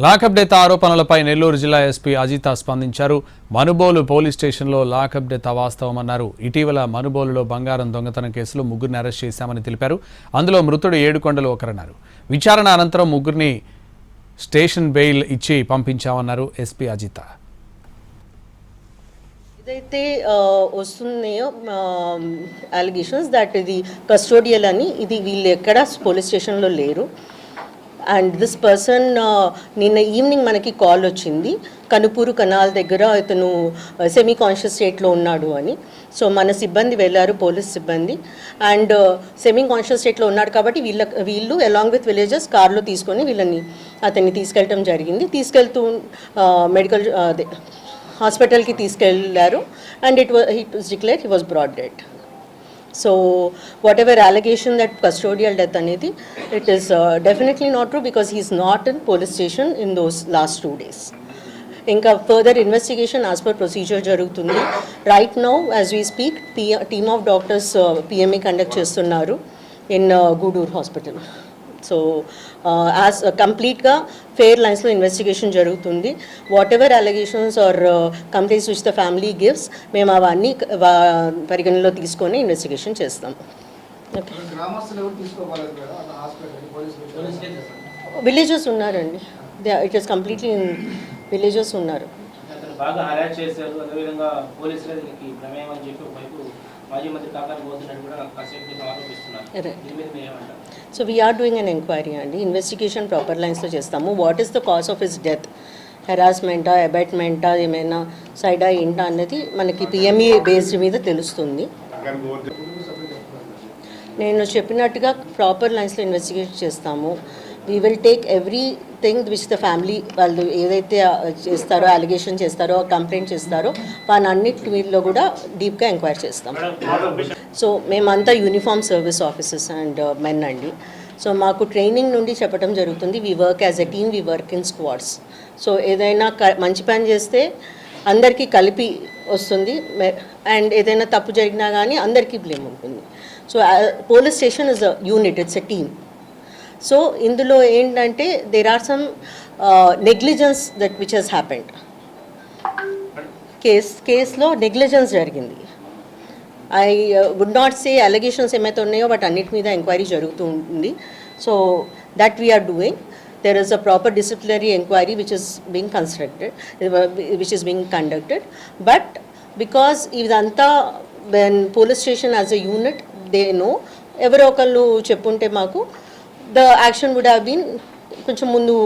Lockup death ఆరోపణలపై నెల్లూరు జిల్లా SP Ajitha స్పందించారు. మనుబోలు పోలీస్ స్టేషన్లో లాకప్ డెత్ అవాస్తవమన్నారు. ఇటీవల మనుబోలులో బంగారం దొంగతనం కేసులో ముగ్గురిని అరెస్ట్ చేశామని తెలిపారు. అందులో మృతుడు ఏడుకొండలు ఒకరన్నారు. విచారణ అనంతరం ముగ్గురిని స్టేషన్ బెయిల్ ఇచ్చి పంపించామన్నారు ఎస్పీ అజిత. ఏదైతే వస్తున్నాయో అలిగేషన్స్ దట్ ఇది కస్టోడియల్ అని, ఇది వీళ్ళు ఎక్కడ పోలీస్ స్టేషన్లో లేరు. అండ్ దిస్ పర్సన్ నిన్న ఈవినింగ్ మనకి కాల్ వచ్చింది, కనుపూరు కనాల్ దగ్గర ఇతను సెమీ కాన్షియస్ స్టేట్లో ఉన్నాడు అని. సో మన సిబ్బంది వెళ్ళారు, పోలీస్ సిబ్బంది, అండ్ సెమీ కాన్షియస్ స్టేట్లో ఉన్నాడు కాబట్టి వీళ్ళు అలాంగ్ విత్ విలేజెస్ కార్లో తీసుకొని అతన్ని తీసుకెళ్ళటం జరిగింది. తీసుకెళ్తూ మెడికల్ హాస్పిటల్కి తీసుకెళ్లారు and it was declared he was brought dead. So whatever allegation that custodial death anedi, it is definitely not true because he is not in police station in those last 2 days. Inka further investigation as per procedure jarugutundi. Right now as we speak, team of doctors PMA conduct chestunnaru in Gudur hospital. So as complete ga fair lines lo investigation jarugutundi. Whatever allegations or complaints which the family gives, మేము అవన్నీ పరిగణలో తీసుకొని investigation చేస్తాం. Villages ఉన్నారండి, it is completely in villages ఉన్నారు. So we are doing an inquiry and investigation proper lines lo chestamu. What is the cause of his death? హెరాస్మెంటా, అబైట్మెంటా, ఏమైనా సైడా ఏంటా అన్నది మనకి పిఎంఈ బేస్డ్ మీద తెలుస్తుంది. నేను చెప్పినట్టుగా ప్రాపర్ లైన్స్లో ఇన్వెస్టిగేట్ చేస్తాము. We will take everything which the family వాళ్ళు ఏదైతే చేస్తారో, అలిగేషన్ చేస్తారో, కంప్లైంట్ చేస్తారో వాటన్నిటి మీదలో కూడా డీప్గా ఎంక్వైరీ చేస్తాం. సో మేమంతా uniform service officers and men అండి. సో మాకు ట్రైనింగ్ నుండి చెప్పడం జరుగుతుంది, we work as a team, we work in squads. So ఏదైనా మంచి పని చేస్తే అందరికీ కలిపి వస్తుంది, అండ్ ఏదైనా తప్పు జరిగినా కానీ అందరికీ బ్లేమ్ ఉంటుంది. So police station is a unit, it's a team. So ఇందులో ఏంటంటే there are some negligence that which has happened. కేసులో నెగ్లిజెన్స్ జరిగింది. I would not say allegations ఏమైతే ఉన్నాయో వాటి అన్నిటి మీద ఎంక్వైరీ జరుగుతూ ఉంది. So that we are doing. There is a proper disciplinary inquiry which is being conducted. But because idantha when police station as a unit, they know evaro okallu cheppunte maaku the action would have been koncham mundu